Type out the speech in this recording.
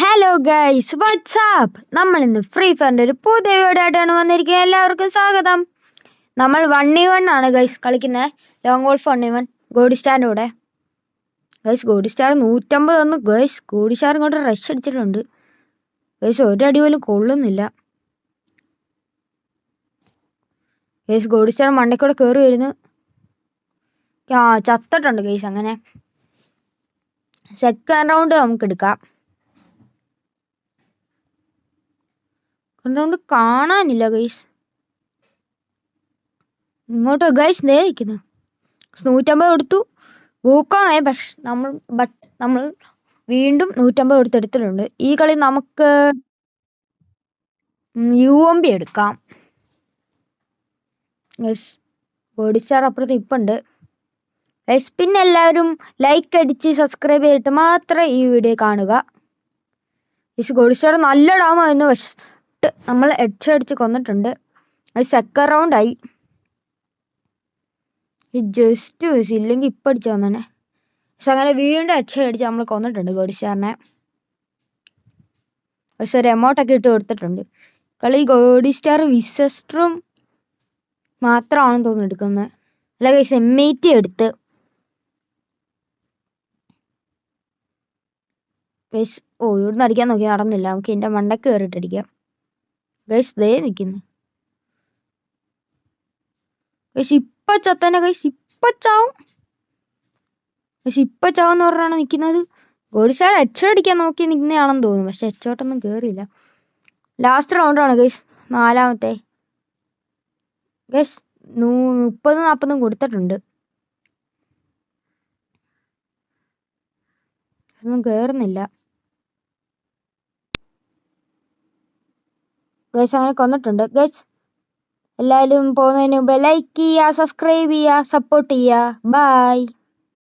Hello guys, WhatsApp. നമ്മൾ ഇന്ന് free ഫയറിന്റെ ഒരു പുതിയ വീഡിയോ ആയിട്ടാണ് വന്നിരിക്കുന്നത്. എല്ലാവർക്കും സ്വാഗതം. നമ്മൾ 1v1 ആണ് ഗൈസ് കളിക്കുന്നത്. ലോങ് വോൾഫ് 1v1 ഗോഡി സ്റ്റാറിന്റെ കൂടെ. ഗൈസ് ഗോഡി സ്റ്റാർ 150 തന്നു. ഗൈസ് ഗോഡി സ്റ്റാർ ഇങ്ങോട്ട് റഷ് അടിച്ചിട്ടുണ്ട്. ഗൈസ് ഒരടി പോലും കൊള്ളുന്നില്ല. ഗൈസ് ഗോഡി സ്റ്റാർ മണ്ടയ്ക്കൂടെ കയറി വരുന്നു. ചത്തിട്ടുണ്ട് ഗൈസ്. അങ്ങനെ സെക്കൻഡ് റൗണ്ട് നമുക്ക് എടുക്കാം. റൗണ്ട് കാണാനില്ല ഗൈസ്. ഇങ്ങോട്ട് ഗൈസ് ദേ നിൽക്കുന്നു. 150 കൊടുത്തു. ഊക്കായി. പക്ഷെ നമ്മൾ വീണ്ടും 150 കൊടുത്തെടുത്തിട്ടുണ്ട്. ഈ കളി നമുക്ക് UMP എടുക്കാം. ഗൈസ് ബോഡി സ്റ്റാർ അപ്പുറത്ത് ഇപ്പുണ്ട്. ഗൈസ് പിന്നെ എല്ലാവരും ലൈക്ക് അടിച്ച് സബ്സ്ക്രൈബ് ചെയ്തിട്ട് മാത്രം ഈ വീഡിയോ കാണുക. ഗൈസ് ബോഡി സ്റ്റാർ നല്ല ഡാമായിരുന്നു. പക്ഷെ നമ്മൾ ഹെഡ് അടിച്ച് കൊന്നിട്ടുണ്ട്. അത് സെക്കൻഡ് റൗണ്ട് ആയി. ജസ്റ്റ് മിസ്, ഇല്ലെങ്കിൽ ഇപ്പം അടിച്ചു വന്നെ. പക്ഷെ അങ്ങനെ വീണ്ടും ഹെഡ് അടിച്ച് നമ്മൾ കൊന്നിട്ടുണ്ട് ഗോഡി സ്റ്റാറിനെ. പക്ഷെ ഒരു എമൗണ്ടൊക്കെ ഇട്ട് കൊടുത്തിട്ടുണ്ട്. കളി ഗോഡി സ്റ്റാർ വിസസ്ട്രും മാത്രമാണെന്ന് തോന്നുന്നു എടുക്കുന്നത്. അല്ല ഗൈസ് M80 എടുത്ത്. ഗൈസ് ഇവിടുന്ന് അടിക്കാൻ നോക്കി, നടന്നില്ല. നമുക്ക് എൻ്റെ മണ്ടക്ക് കയറിയിട്ട് അടിക്കാം. ഗൈസ് ദേ നിൽക്കുന്നു. ഗൈസ് ഇപ്പൊ ചത്തന്നെ. ഗൈസ് ഇപ്പൊ ചാവും. പക്ഷെ ഇപ്പൊ ചാവെന്ന് പറഞ്ഞാണ് നിൽക്കുന്നത്. ഗോഡി സ്റ്റാർ ഹെഡ്ഷോട്ട് അടിക്കാൻ നോക്കി നിൽക്കുന്നതാണെന്ന് തോന്നുന്നു. പക്ഷെ ഹെഡ്ഷോട്ടൊന്നും കയറിയില്ല. ലാസ്റ്റ് റൗണ്ടാണ് ഗൈസ്, നാലാമത്തെ. ഗൈസ് 30-40 കൊടുത്തിട്ടുണ്ട്. ഒന്നും കയറുന്നില്ല. ഗൈസ് അങ്ങനെ കൊന്നിട്ടുണ്ട്. ഗൈസ് എല്ലാവരും പോകുന്നതിന് മുമ്പ് ലൈക്ക് ചെയ്യുക, സബ്സ്ക്രൈബ് ചെയ്യുക, സപ്പോർട്ട് ചെയ്യുക. ബൈ.